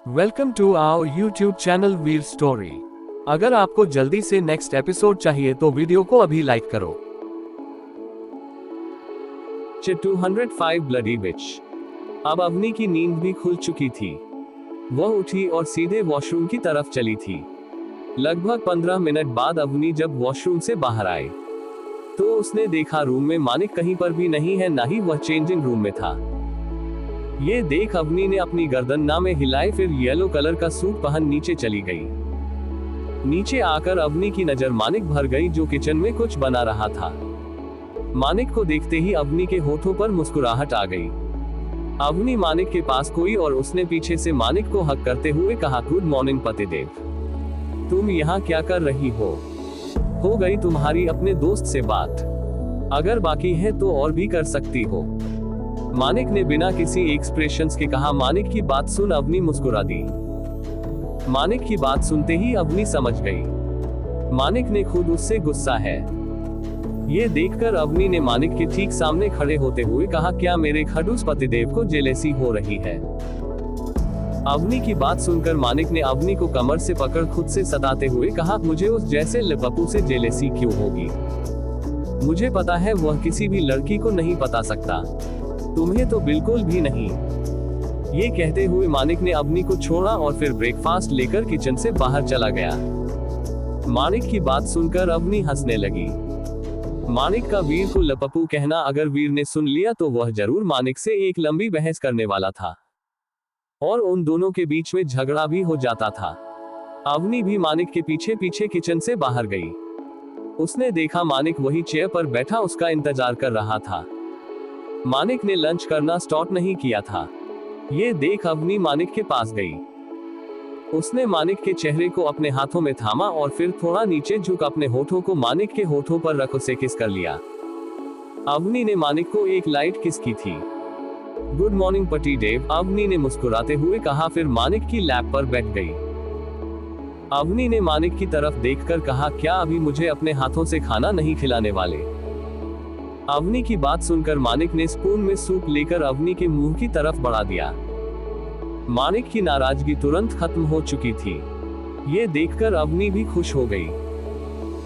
Welcome to our YouTube channel Veer story. अगर आपको जल्दी से नेक्स्ट एपिसोड चाहिए तो वीडियो को अभी लाइक करो। 205 ब्लडी विच। अब अवनी की नींद भी खुल चुकी थी। वह उठी और सीधे वॉशरूम की तरफ चली थी। लगभग 15 मिनट बाद अवनी जब वॉशरूम से बाहर आई तो उसने देखा रूम में मानिक कहीं पर भी नहीं है, ना ही वह चेंजिंग रूम में था। ये देख अवनी ने अपनी गर्दन ना में हिलाई, फिर येलो कलर का सूट पहन नीचे चली गई। नीचे आकर अवनी की नजर मानिक भर गई जो किचन में कुछ बना रहा था। मानिक को देखते ही अवनी के होठों पर मुस्कुराहट आ गई। अवनी मानिक के पास कोई और उसने पीछे से मानिक को हक करते हुए कहा, गुड मॉर्निंग पतिदेव, तुम यहाँ क्या कर रही हो गई तुम्हारी अपने दोस्त से बात? अगर बाकी है तो और भी कर सकती हो। मानिक ने बिना किसी एक्सप्रेशंस के कहा। मानिक की बात सुन अवनी मुस्कुरा दी। मानिक की बात सुनते ही अवनी समझ गई मानिक ने खुद उससे गुस्सा है। ये देखकर अवनी ने मानिक के ठीक सामने खड़े होते हुए कहा, क्या मेरे खड़ूस पतिदेव को जेलेसी हो रही है? अवनी की बात सुनकर मानिक ने अवनी को कमर से पकड़ खुद से सताते हुए कहा, मुझे उस जैसे लपपू से जेलेसी क्यों होगी? मुझे पता है वह किसी भी लड़की को नहीं बता सकता, तुम्हें तो बिल्कुल भी नहीं। ये कहते हुए मानिक ने अवनी को छोड़ा और फिर ब्रेकफास्ट लेकर किचन से बाहर चला गया। मानिक की बात सुनकर अवनी हंसने लगी। मानिक का वीर को लपपू कहना अगर वीर ने सुन लिया तो वह जरूर मानिक से एक लंबी बहस करने वाला था और उन दोनों के बीच में झगड़ा भी हो जाता था। अवनी भी मानिक के पीछे पीछे किचन से बाहर गई। उसने देखा मानिक वही चेयर पर बैठा उसका इंतजार कर रहा था। मानिक ने लंच करना स्टार्ट नहीं किया था। ये देख अवनी मानिक के पास गई। उसने मानिक के चेहरे को अपने हाथों में थामा और फिर थोड़ा नीचे झुक अपने होठों को मानिक के होठों पर रख उसे किस कर लिया। अवनी ने मानिक को एक लाइट किस की थी। गुड मॉर्निंग पतिदेव, अवनी ने मुस्कुराते हुए कहा, फिर मानिक की लैप पर बैठ गई। अवनी ने मानिक की तरफ देखकर कहा, क्या अभी मुझे अपने हाथों से खाना नहीं खिलाने वाले? अवनी की बात सुनकर मानिक ने स्पून में सूप लेकर अवनी के मुंह की तरफ बढ़ा दिया। मानिक की नाराजगी तुरंत खत्म हो चुकी थी। ये देखकर अवनी भी खुश हो गई।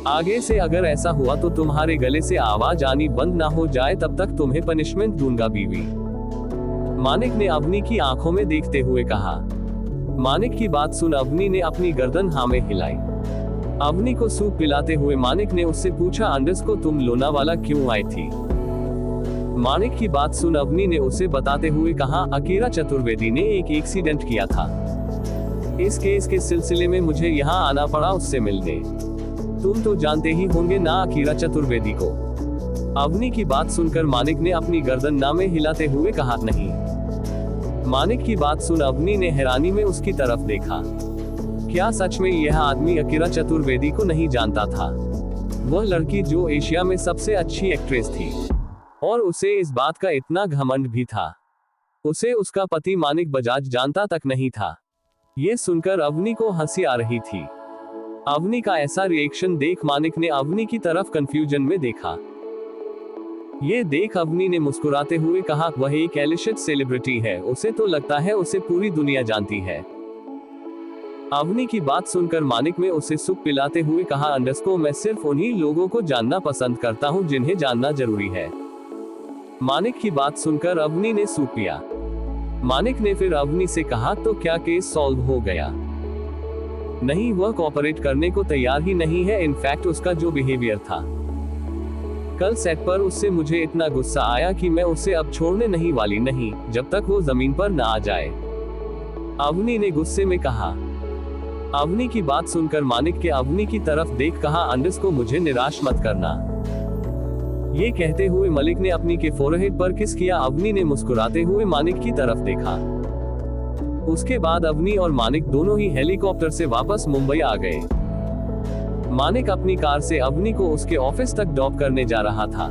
आगे से अगर ऐसा हुआ तो तुम्हारे गले से आवाज आनी बंद ना हो जाए तब तक तुम्हें पनिशमेंट दूंगा बीवी। मानिक ने अवनी की आंखों में देखते हुए कहा। मानिक की बात सुन अवनी ने अपनी गर्दन हाँ में हिलाई। अवनी को सूप पिलाते हुए मानिक ने उससे पूछा, अंडस को तुम लोनावाला क्यों आई थी? मानिक की बात सुन अवनी ने उसे बताते हुए कहा, अकीरा चतुर्वेदी ने एक एक्सीडेंट किया था। इस केस के सिलसिले में मुझे यहाँ आना पड़ा उससे मिलने। तुम तो जानते ही होंगे ना अकीरा चतुर्वेदी को। अवनी की बात सुनकर मानिक ने अपनी गर्दन ना में हिलाते हुए कहा, नहीं। मानिक की बात सुन अवनी ने हैरानी में उसकी तरफ देखा। क्या सच में यह आदमी अकीरा चतुर्वेदी को नहीं जानता था? वह लड़की जो एशिया में सबसे अच्छी एक्ट्रेस थी और उसे इस बात का इतना घमंड भी था। उसे उसका पति मानिक बजाज जानता तक नहीं था। ये सुनकर अवनी को हंसी आ रही थी। अवनी का ऐसा रिएक्शन देख मानिक ने अवनी की तरफ कंफ्यूजन में देखा। ये देख अवनी ने मुस्कुराते हुए कहा, वह एक एलिशियस सेलिब्रिटी है, उसे तो लगता है उसे पूरी दुनिया जानती है। अवनी की बात सुनकर मानिक ने उसे सूप पिलाते हुए कहा, अंडस को मैं सिर्फ उन्हीं लोगों को जानना पसंद करता हूं जिन्हें जानना जरूरी है। मानिक की बात सुनकर अवनी ने सूप पिया। मानिक ने फिर अवनी से कहा, तो क्या केस सॉल्व हो गया? नहीं, वह कोऑपरेट करने को तैयार ही नहीं है। इनफैक्ट उसका जो बिहेवियर था कल सेट पर, उससे मुझे इतना गुस्सा आया कि मैं उसे अब छोड़ने नहीं वाली, नहीं जब तक वो जमीन पर ना आ जाए। अवनी ने गुस्से में कहा। अवनी की बात सुनकर मानिक के अवनी की तरफ देख कहा, अंडस को मुझे निराश मत करना। ये कहते हुए मलिक ने अपनी के फोरहेड पर किस किया। अवनी ने मुस्कुराते हुए मानिक की तरफ देखा। उसके बाद अवनी और मानिक दोनों ही हेलीकॉप्टर से वापस मुंबई आ गए। मानिक अपनी कार से अवनी को उसके ऑफिस तक ड्रॉप करने जा रहा था।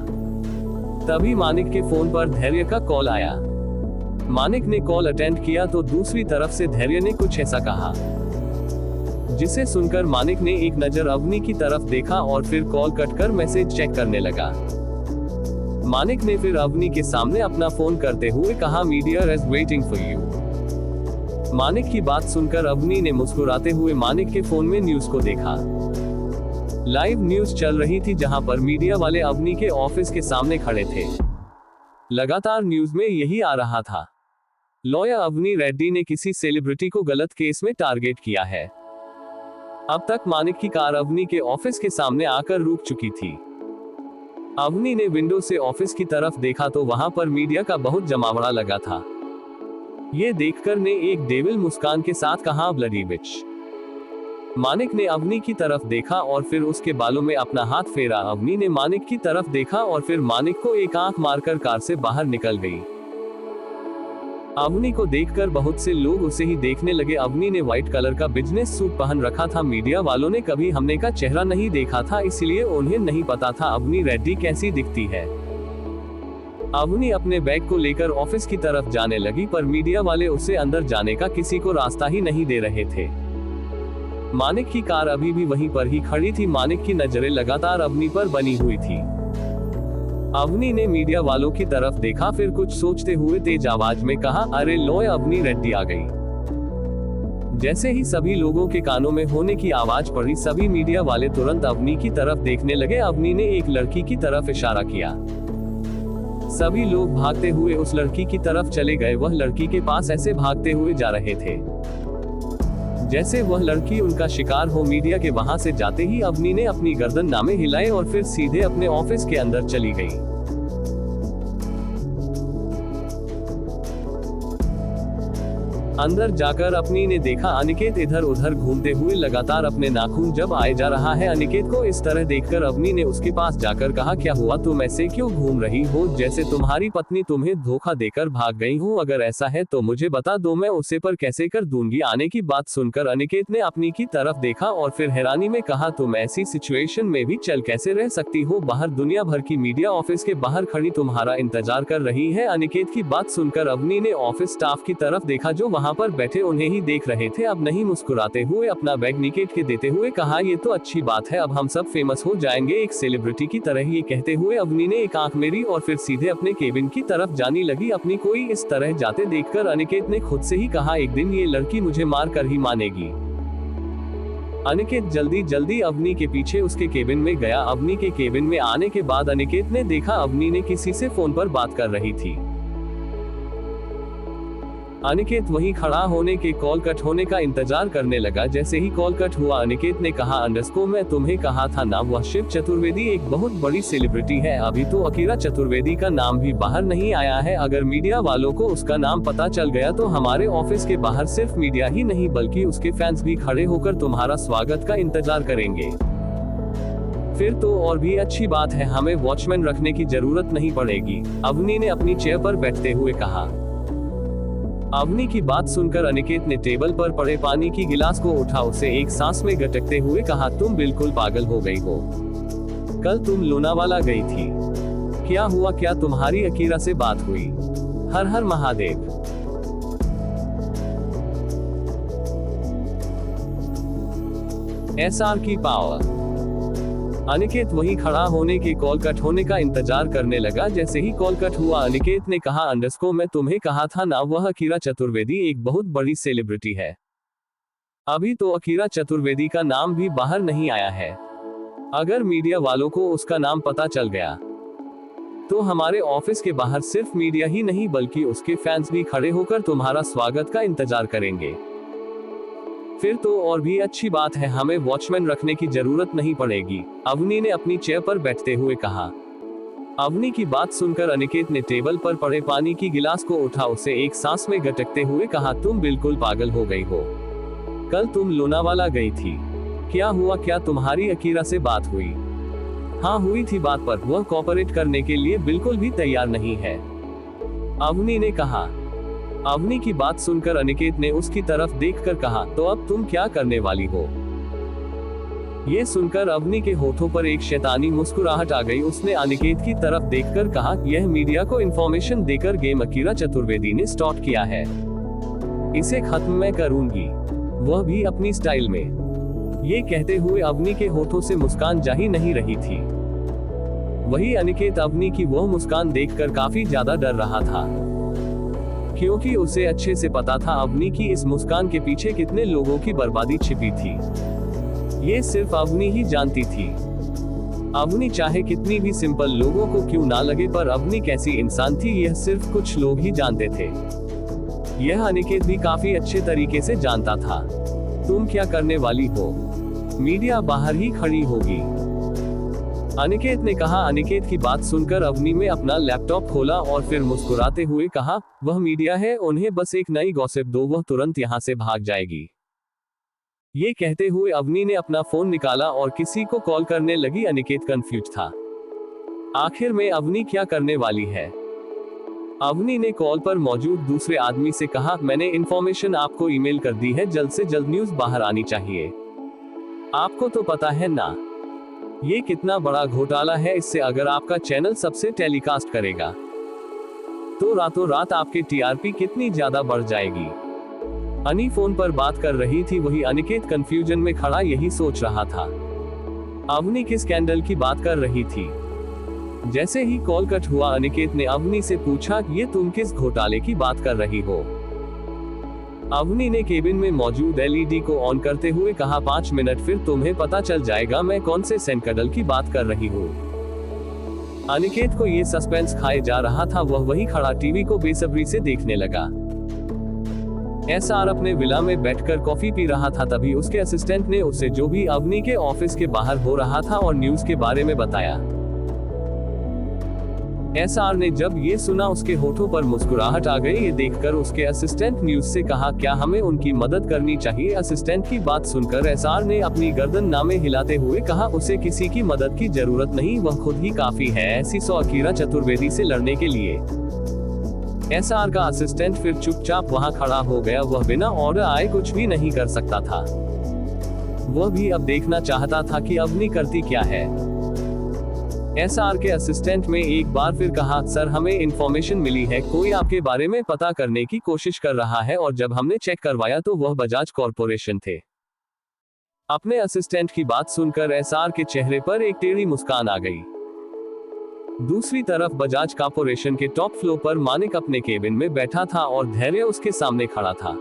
तभी मानिक के फोन पर धैर्य का कॉल आया। मानिक ने कॉल अटेंड किया तो दूसरी तरफ से धैर्य ने कुछ ऐसा कहा जिसे सुनकर मानिक ने एक नजर अवनी की तरफ देखा और फिर कॉल कट कर मैसेज चेक करने लगा। मानिक ने फिर अवनी के सामने अपना फोन करते हुए कहा, media is waiting for you. Manik की बात सुनकर अवनी ने मुस्कुराते हुए मानिक के फोन में न्यूज को देखा। लाइव न्यूज चल रही थी जहां पर मीडिया वाले अवनी के ऑफिस के सामने खड़े थे। लगातार न्यूज में यही आ रहा था, लॉयर अवनी रेड्डी ने किसी सेलिब्रिटी को गलत केस में टारगेट किया है। अब तक मानिक की कार अवनी के ऑफिस के सामने आकर रुक चुकी थी। अवनी ने विंडो से ऑफिस की तरफ देखा तो वहां पर मीडिया का बहुत जमावड़ा लगा था। ये देखकर ने एक डेविल मुस्कान के साथ कहा, ब्लडी बिच। मानिक ने अवनी की तरफ देखा और फिर उसके बालों में अपना हाथ फेरा। अवनी ने मानिक की तरफ देखा और फिर मानिक को एक आंख मारकर कार से बाहर निकल गई। अवनी को देखकर बहुत से लोग उसे ही देखने लगे। अवनी ने व्हाइट कलर का बिजनेस सूट पहन रखा था। मीडिया वालों ने कभी हमने का चेहरा नहीं देखा था, इसलिए उन्हें नहीं पता था अवनी रेड्डी कैसी दिखती है। अवनी अपने बैग को लेकर ऑफिस की तरफ जाने लगी, पर मीडिया वाले उसे अंदर जाने का किसी को रास्ता ही नहीं दे रहे थे। मानिक की कार अभी भी वहीं पर ही खड़ी थी। मानिक की नजरें लगातार अवनी पर बनी हुई थी। अवनी ने मीडिया वालों की तरफ देखा, फिर कुछ सोचते हुए तेज आवाज में कहा, अरे लो, अवनी रेड्डी आ गई। जैसे ही सभी लोगों के कानों में होने की आवाज पड़ी, सभी मीडिया वाले तुरंत अवनी की तरफ देखने लगे। अवनी ने एक लड़की की तरफ इशारा किया। सभी लोग भागते हुए उस लड़की की तरफ चले गए। वह लड़की के पास ऐसे भागते हुए जा रहे थे जैसे वह लड़की उनका शिकार हो। मीडिया के वहां से जाते ही अवनी ने अपनी गर्दन नामे हिलाए और फिर सीधे अपने ऑफिस के अंदर चली गई। अंदर जाकर अवनी ने देखा अनिकेत इधर उधर घूमते हुए लगातार अपने नाखून जब आए जा रहा है। अनिकेत को इस तरह देखकर अवनी ने उसके पास जाकर कहा, क्या हुआ, तुम ऐसे क्यों घूम रही हो, जैसे तुम्हारी पत्नी तुम्हें धोखा देकर भाग गई हो? अगर ऐसा है तो मुझे बता दो, मैं उसे पर कैसे कर दूंगी। आने की बात सुनकर अनिकेत ने अपनी की तरफ देखा और फिर हैरानी में कहा, तुम ऐसी सिचुएशन में भी चल कैसे रह सकती हो? बाहर दुनिया भर की मीडिया ऑफिस के बाहर खड़ी तुम्हारा इंतजार कर रही है। अनिकेत की बात सुनकर अवनी ने ऑफिस स्टाफ की तरफ देखा जो वहां पर बैठे उन्हें ही देख रहे थे। अब नहीं मुस्कुराते हुए अपना बैग निकेत के देते हुए कहा, ये तो अच्छी बात है, अब हम सब फेमस हो जाएंगे एक सेलिब्रिटी की तरह। ये कहते हुए अवनी ने एक आंख मेरी और फिर सीधे अपने केबिन की तरफ जाने लगी। अपनी कोई इस तरह जाते देखकर अनिकेत ने खुद से ही कहा, एक दिन ये लड़की मुझे मार कर ही मानेगी। अनिकेत जल्दी जल्दी अवनी के पीछे उसके केबिन में गया। अवनी के केबिन में आने के बाद अनिकेत ने देखा अवनी ने किसी से फोन पर बात कर रही थी। अनिकेत वहीं खड़ा होने के कॉल कट होने का इंतजार करने लगा। जैसे ही कॉल कट हुआ अनिकेत ने कहा, अंडरस्को मैं तुम्हें कहा था ना, वह शिव चतुर्वेदी एक बहुत बड़ी सेलिब्रिटी है। अभी तो अकीरा चतुर्वेदी का नाम भी बाहर नहीं आया है। अगर मीडिया वालों को उसका नाम पता चल गया तो हमारे ऑफिस के बाहर सिर्फ मीडिया ही नहीं बल्कि उसके फैंस भी खड़े होकर तुम्हारा स्वागत का इंतजार करेंगे। फिर तो और भी अच्छी बात है, हमें वॉचमैन रखने की जरूरत नहीं पड़ेगी, अवनी ने अपनी चेयर पर बैठते हुए कहा। अवनी की बात सुनकर अनिकेत ने टेबल पर पड़े पानी की गिलास को उठा, उसे एक सांस में गटकते हुए कहा, तुम बिल्कुल पागल हो गई हो। कल तुम लोनावाला गई थी, क्या हुआ, क्या तुम्हारी अकीरा से बात हुई? हर हर महादेव। एसआर की पावर। अनिकेत वहीं खड़ा होने के कॉल कट होने का इंतजार करने लगा। जैसे ही कॉल कट हुआ अनिकेत ने कहा, अंडरस्को मैं तुम्हें कहा था ना, वह अकीरा चतुर्वेदी एक बहुत बड़ी सेलिब्रिटी है। अभी तो अकीरा चतुर्वेदी का नाम भी बाहर नहीं आया है। अगर मीडिया वालों को उसका नाम पता चल गया तो हमारे ऑफिस के बाहर सिर्फ मीडिया ही नहीं बल्कि उसके फैंस भी खड़े होकर तुम्हारा स्वागत का इंतजार करेंगे। फिर तो और भी अच्छी बात है, हमें वॉचमैन रखने की जरूरत नहीं पड़ेगी, अवनी ने अपनी चेयर पर बैठते हुए कहा। अवनी की बात सुनकर अनिकेत ने टेबल पर पड़े पानी की गिलास को उठा, उसे एक सांस में गटकते हुए कहा, तुम बिल्कुल पागल हो गई हो। कल तुम लोनावाला गई थी, क्या हुआ, क्या तुम्हारी अकीरा से बात हुई? हाँ हुई थी बात, पर वह कोऑपरेट करने के लिए बिल्कुल भी तैयार नहीं है, अवनी ने कहा। अवनी की बात सुनकर अनिकेत ने उसकी तरफ देखकर कहा, तो अब तुम क्या करने वाली हो? ये सुनकर अवनी के होठों पर एक शैतानी मुस्कुराहट आ गई। उसने अनिकेत की तरफ देखकर कहा, यह मीडिया को इंफॉर्मेशन देकर गेम अकीरा चतुर्वेदी ने स्टार्ट किया है, इसे खत्म मैं करूंगी, वह भी अपनी स्टाइल में। ये कहते हुए अवनी के होठों से मुस्कान जा ही नहीं रही थी। वही अनिकेत अवनी की वह मुस्कान देखकर काफी ज्यादा डर रहा था। क्योंकि उसे अच्छे से पता था अवनी की इस मुस्कान के पीछे कितने लोगों की बर्बादी छिपी थी। ये सिर्फ अवनी ही जानती थी। अवनी चाहे कितनी भी सिंपल लोगों को क्यों ना लगे, पर अवनी कैसी इंसान थी यह सिर्फ कुछ लोग ही जानते थे। यह अनिकेत भी काफी अच्छे तरीके से जानता था। तुम क्या करने वाली हो? मीडिया बाहर ही खड़ी होगी, अनिकेत ने कहा। अनिकेत की बात सुनकर अवनी ने अपना लैपटॉप खोला और फिर मुस्कुराते हुए कहा, वह मीडिया है, उन्हें बस एक नई गॉसिप दो, वह तुरंत यहाँ से भाग जाएगी। ये कहते हुए अवनी ने अपना फोन निकाला और किसी को कॉल करने लगी। अनिकेत कंफ्यूज था, आखिर में अवनी क्या करने वाली है। अवनी ने कॉल पर मौजूद दूसरे आदमी से कहा, मैंने इंफॉर्मेशन आपको ईमेल कर दी है, जल्द से जल्द न्यूज बाहर आनी चाहिए। आपको तो पता है ना ये कितना बड़ा घोटाला है, इससे अगर आपका चैनल सबसे टेलीकास्ट करेगा तो रातों रात आपके टीआरपी कितनी ज्यादा बढ़ जाएगी। अनी फोन पर बात कर रही थी, वही अनिकेत कंफ्यूजन में खड़ा यही सोच रहा था। अवनी किस स्कैंडल की बात कर रही थी? जैसे ही कॉल कट हुआ अनिकेत ने अवनी से पूछा, ये तुम किस घोटाले की बात कर रही हो? अवनी ने केबिन में मौजूद एलईडी को ऑन करते हुए कहा, 5 मिनट फिर तुम्हें पता चल जाएगा मैं कौन से स्कैंडल की बात कर रही हूँ। अनिकेत को ये सस्पेंस खाए जा रहा था, वह वही खड़ा टीवी को बेसब्री से देखने लगा। एसआर अपने विला में बैठकर कॉफी पी रहा था, तभी उसके असिस्टेंट ने उसे जो भी अवनी के ऑफिस के बाहर हो रहा था और न्यूज के बारे में बताया। एसआर ने जब ये सुना उसके होठों पर मुस्कुराहट आ गई। ये देखकर उसके असिस्टेंट न्यूज से कहा, क्या हमें उनकी मदद करनी चाहिए? असिस्टेंट की बात सुनकर एसआर ने अपनी गर्दन नामे हिलाते हुए कहा, उसे किसी की मदद की जरूरत नहीं, वह खुद ही काफी है ऐसी सौ अकीरा चतुर्वेदी से लड़ने के लिए। एसआर का असिस्टेंट फिर चुपचाप वहां खड़ा हो गया, वह बिना ऑर्डर आए कुछ भी नहीं कर सकता था। वह भी अब देखना चाहता था कि अवनी करती क्या है। एसआर के असिस्टेंट में एक बार फिर कहा, सर हमें इंफॉर्मेशन मिली है, कोई आपके बारे में पता करने की कोशिश कर रहा है, और जब हमने चेक करवाया तो वह बजाज कॉरपोरेशन थे। अपने असिस्टेंट की बात सुनकर एसआर के चेहरे पर एक टेढ़ी मुस्कान आ गई। दूसरी तरफ बजाज कॉरपोरेशन के टॉप फ्लोर पर मानिक अपने केबिन में बैठा था और धैर्य उसके सामने खड़ा था।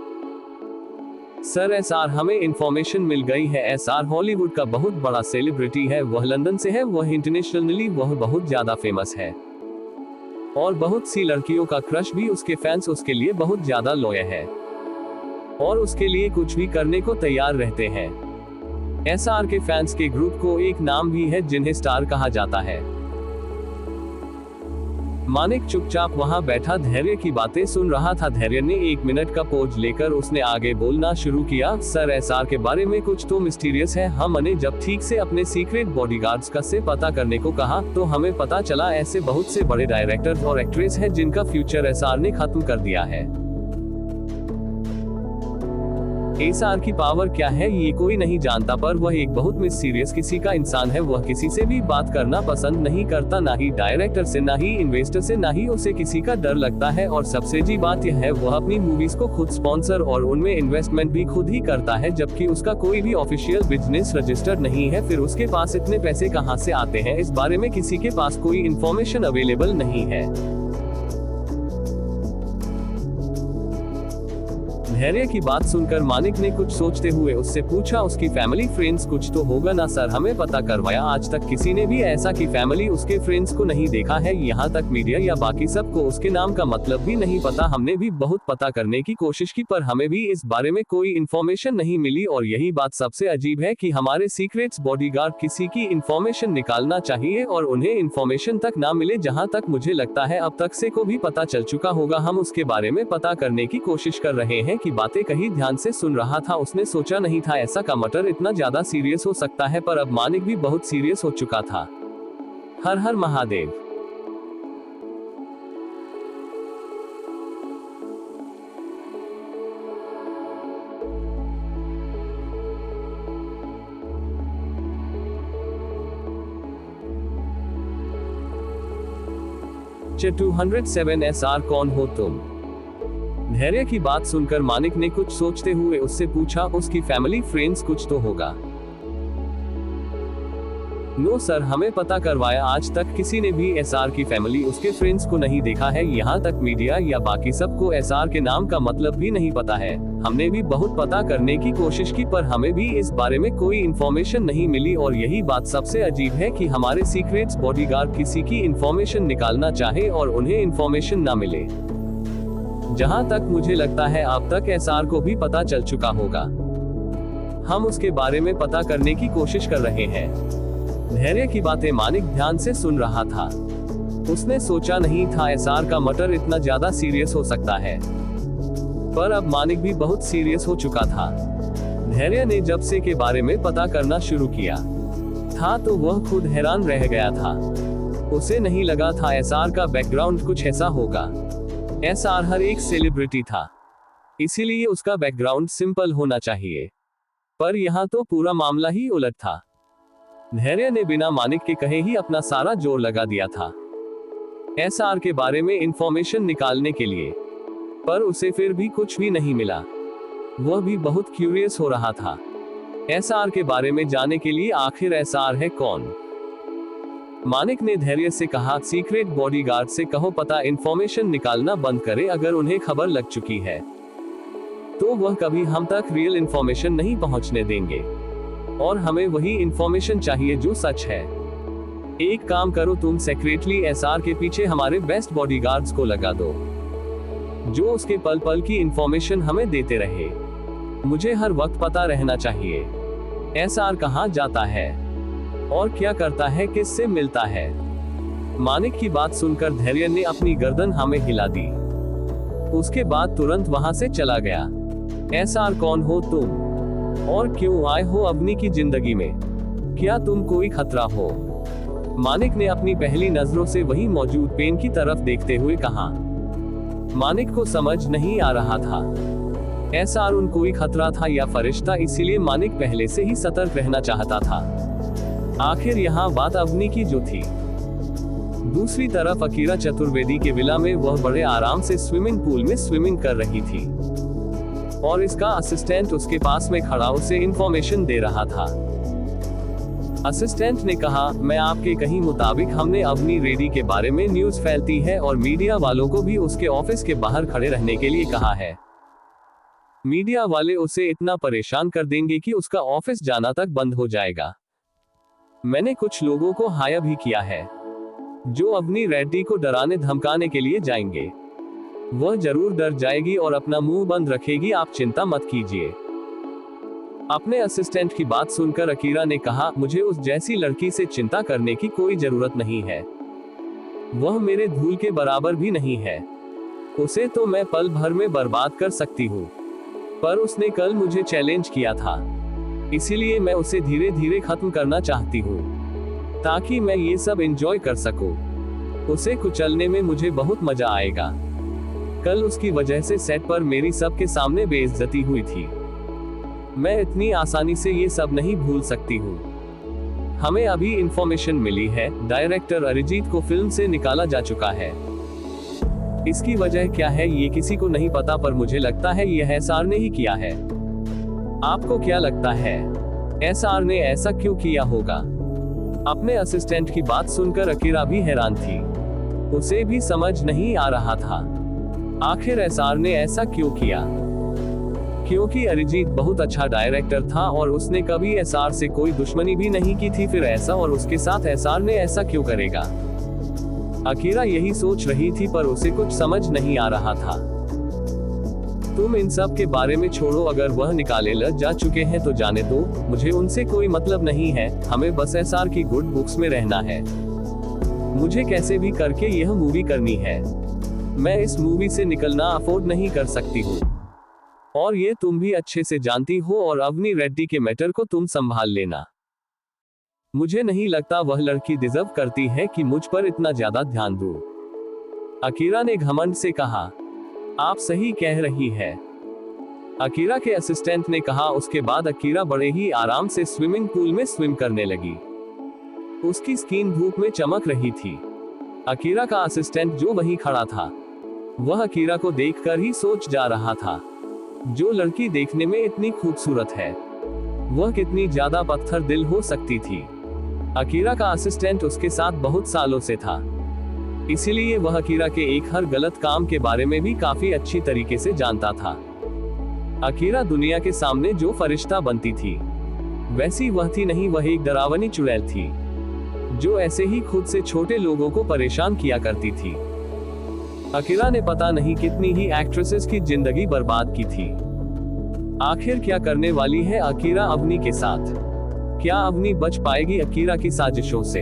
सर एसआर हमें इंफॉर्मेशन मिल गई है, एसआर हॉलीवुड का बहुत बड़ा सेलिब्रिटी है, वह लंदन से है, वह इंटरनेशनली वह बहुत ज्यादा फेमस है और बहुत सी लड़कियों का क्रश भी, उसके फैंस उसके लिए बहुत ज्यादा लॉयल है और उसके लिए कुछ भी करने को तैयार रहते हैं। एसआर के फैंस के ग्रुप को एक नाम भी है जिन्हें स्टार कहा जाता है। मानिक चुपचाप वहां बैठा धैर्य की बातें सुन रहा था। धैर्य ने 1 मिनट का पोज लेकर उसने आगे बोलना शुरू किया, सर एसआर के बारे में कुछ तो मिस्टीरियस है। हमने जब ठीक से अपने सीक्रेट बॉडीगार्ड्स का से पता करने को कहा तो हमें पता चला ऐसे बहुत से बड़े डायरेक्टर्स और एक्ट्रेस हैं जिनका फ्यूचर एसआर ने खत्म कर दिया है। एसआर की पावर क्या है ये कोई नहीं जानता, पर वह एक बहुत मिस्टीरियस किसी का इंसान है। वह किसी से भी बात करना पसंद नहीं करता, ना ही डायरेक्टर से, ना ही इन्वेस्टर से, ना ही उसे किसी का डर लगता है। और सबसे जी बात यह है, वह अपनी मूवीज को खुद स्पॉन्सर और उनमें इन्वेस्टमेंट भी खुद ही करता है, जबकि उसका कोई भी ऑफिशियल बिजनेस रजिस्टर्ड नहीं है। फिर उसके पास इतने पैसे कहां से आते हैं, इस बारे में किसी के पास कोई इन्फॉर्मेशन अवेलेबल नहीं है। धैर्य की बात सुनकर मानिक ने कुछ सोचते हुए उससे पूछा, उसकी फैमिली फ्रेंड्स कुछ तो होगा ना? सर हमें पता करवाया, आज तक किसी ने भी ऐसा की फैमिली उसके फ्रेंड्स को नहीं देखा है, यहाँ तक मीडिया या बाकी सबको उसके नाम का मतलब भी नहीं पता। हमने भी बहुत पता करने की कोशिश की, पर हमें भी इस बारे में कोई इन्फॉर्मेशन नहीं मिली। और यही बात सबसे अजीब है कि हमारे सीक्रेट्स बॉडीगार्ड किसी की इन्फॉर्मेशन निकालना चाहिए और उन्हें इन्फॉर्मेशन तक ना मिले। जहाँ तक मुझे लगता है अब तक से को भी पता चल चुका होगा, हम उसके बारे में पता करने की कोशिश कर रहे हैं। बातें कहीं ध्यान से सुन रहा था, उसने सोचा नहीं था ऐसा का मैटर इतना ज्यादा सीरियस हो सकता है, पर अब मानिक भी बहुत सीरियस हो चुका था। हर हर महादेव। चे 207 एसआर कौन हो तुम? धैर्य की बात सुनकर मानिक ने कुछ सोचते हुए उससे पूछा, उसकी फैमिली फ्रेंड्स कुछ तो होगा। नो सर, हमें पता करवाया, आज तक किसी ने भी एसआर की फैमिली उसके फ्रेंड्स को नहीं देखा है। यहाँ तक मीडिया या बाकी सबको एसआर के नाम का मतलब भी नहीं पता है। हमने भी बहुत पता करने की कोशिश की पर हमें भी इस बारे में कोई इन्फॉर्मेशन नहीं मिली। और यही बात सबसे अजीब है कि हमारे सीक्रेट्स बॉडीगार्ड किसी की इन्फॉर्मेशन निकालना चाहे और उन्हें इन्फॉर्मेशन ना मिले। जहाँ तक मुझे लगता है अब तक एसआर को भी पता चल चुका होगा। हम उसके बारे में पता करने की कोशिश कर रहे हैं। धैर्य की बातें मानिक ध्यान से सुन रहा था। उसने सोचा नहीं था एसआर का मर्डर इतना ज्यादा सीरियस हो सकता है, पर अब मानिक भी बहुत सीरियस हो चुका था। धैर्य ने जब से के बारे में पता करना शुरू किया था तो वह खुद हैरान रह गया था। उसे नहीं लगा था एसआर का बैकग्राउंड कुछ ऐसा होगा। एसआर हर एक सेलिब्रिटी था, इसीलिए उसका बैकग्राउंड सिंपल होना चाहिए, पर यहाँ तो पूरा मामला ही उलट था। धैर्य ने बिना मानिक के कहे ही अपना सारा जोर लगा दिया था एसआर के बारे में इंफॉर्मेशन निकालने के लिए, पर उसे फिर भी कुछ भी नहीं मिला। वह भी बहुत क्यूरियस हो रहा था एसआर के बारे में जानने के लिए, आखिर एसआर है कौन। मानिक ने धैर्य से कहा, सीक्रेट बॉडीगार्ड से कहो पता इंफॉर्मेशन निकालना बंद करे। अगर उन्हें खबर लग चुकी है तो वह कभी हम तक रियल इंफॉर्मेशन नहीं पहुंचने देंगे, और हमें वही इंफॉर्मेशन चाहिए जो सच है। एक काम करो, तुम सेक्रेटली एसआर के पीछे हमारे बेस्ट बॉडीगार्ड्स को लगा दो, जो उसके पल पल की इंफॉर्मेशन हमें देते रहे। मुझे हर वक्त पता रहना चाहिए एसआर कहाँ जाता है और क्या करता है, किससे मिलता है। मानिक की बात सुनकर धैर्य ने अपनी गर्दन हमें हिला दी। उसके बाद तुरंत वहां से चला गया। एसआर कौन हो तुम और क्यों आए हो अवनी की जिंदगी में? क्या तुम कोई खतरा हो? मानिक ने अपनी पहली नजरों से वही मौजूद पेन की तरफ देखते हुए कहा। मानिक को समझ नहीं आ रहा था एसआर उन कोई खतरा था या फरिश्ता, इसीलिए मानिक पहले से ही सतर्क रहना चाहता था। आखिर यहाँ बात अवनी की जो थी। दूसरी तरफ अकीरा चतुर्वेदी के विला में वह बड़े आराम से स्विमिंग पूल में स्विमिंग कर रही थी और इसका असिस्टेंट उसके पास में खड़ा उसे इंफॉर्मेशन दे रहा था। असिस्टेंट ने कहा, मैं आपके कहीं मुताबिक हमने अवनी रेड्डी के बारे में न्यूज फैलती है और मीडिया वालों को भी उसके ऑफिस के बाहर खड़े रहने के लिए कहा है। मीडिया वाले उसे इतना परेशान कर देंगे कि उसका ऑफिस जाना तक बंद हो जाएगा। मैंने कुछ लोगों को हायर भी किया है जो अवनी रेड्डी को डराने धमकाने के लिए जाएंगे। वह जरूर डर जाएगी और अपना मुंह बंद रखेगी, आप चिंता मत कीजिए। अपने असिस्टेंट की बात सुनकर अकीरा ने कहा, मुझे उस जैसी लड़की से चिंता करने की कोई जरूरत नहीं है। वह मेरे धूल के बराबर भी नहीं है। उसे तो मैं पल भर में बर्बाद कर सकती हूँ, पर उसने कल मुझे चैलेंज किया था, इसीलिए मैं उसे धीरे धीरे खत्म करना चाहती हूँ ताकि मैं ये सब एंजॉय कर सकूं। उसे कुचलने में मुझे बहुत मजा आएगा। कल उसकी वजह से सेट पर मेरी सबके सामने बेइज्जती हुई थी। मैं इतनी आसानी से ये सब नहीं भूल सकती हूँ। हमें अभी इंफॉर्मेशन मिली है, डायरेक्टर अरिजीत को फिल्म से निकाला जा चुका है। इसकी वजह क्या है ये किसी को नहीं पता, पर मुझे लगता है यह एसआर ने ही किया है। आपको क्या लगता है एसआर ने ऐसा क्यों किया होगा? अपने असिस्टेंट की बात सुनकर अकीरा भी हैरान थी। उसे भी समझ नहीं आ रहा था आखिर एसआर ने ऐसा क्यों किया। क्योंकि अरिजीत बहुत अच्छा डायरेक्टर था और उसने कभी एसआर से कोई दुश्मनी भी नहीं की थी, फिर ऐसा और उसके साथ एसआर ने ऐसा क्यों करेगा? अकीरा यही सोच रही थी, पर उसे कुछ समझ नहीं आ रहा था। तुम इन सब के बारे में छोड़ो, अगर वह निकाले लग जा चुके हैं तो जाने दो, मुझे उनसे कोई मतलब नहीं है। हमें बस एसआर की गुड बुक्स में रहना है। मुझे कैसे भी करके यह मूवी करनी है। मैं इस मूवी से निकलना अफोर्ड नहीं कर सकती हूँ, और ये तुम भी अच्छे से जानती हो, और अवनी रेड्डी के मैटर को तुम संभाल लेना। मुझे नहीं लगता वह लड़की डिजर्व करती है कि मुझ पर इतना ज्यादा ध्यान दूं। अकीरा ने घमंड से कहा। आप सही कह रही है, अकीरा के असिस्टेंट ने कहा। उसके बाद अकीरा बड़े ही आराम से स्विमिंग पूल में स्विम करने लगी। उसकी स्किन धूप में चमक रही थी। अकीरा का असिस्टेंट जो वहीं खड़ा था, वह अकीरा को देखकर ही सोच जा रहा था, जो लड़की देखने में इतनी खूबसूरत है, वह कितनी ज्यादा पत्थर दिल हो सकती थी। अकीरा का असिस्टेंट उसके साथ बहुत सालों से था, इसीलिए वह अकीरा के एक हर गलत काम के बारे में भी काफी अच्छी तरीके से जानता था। अकीरा दुनिया के सामने जो फरिश्ता बनती थी, वैसी वह थी नहीं, वह एक डरावनी चुड़ैल थी, जो ऐसे ही खुद से छोटे लोगों को परेशान किया करती थी। अकीरा ने पता नहीं कितनी ही एक्ट्रेसेस की जिंदगी बर्बाद की थी। आखिर क्या करने वाली है अकीरा अवनी के साथ? क्या अवनी बच पाएगी अकीरा की साजिशों से?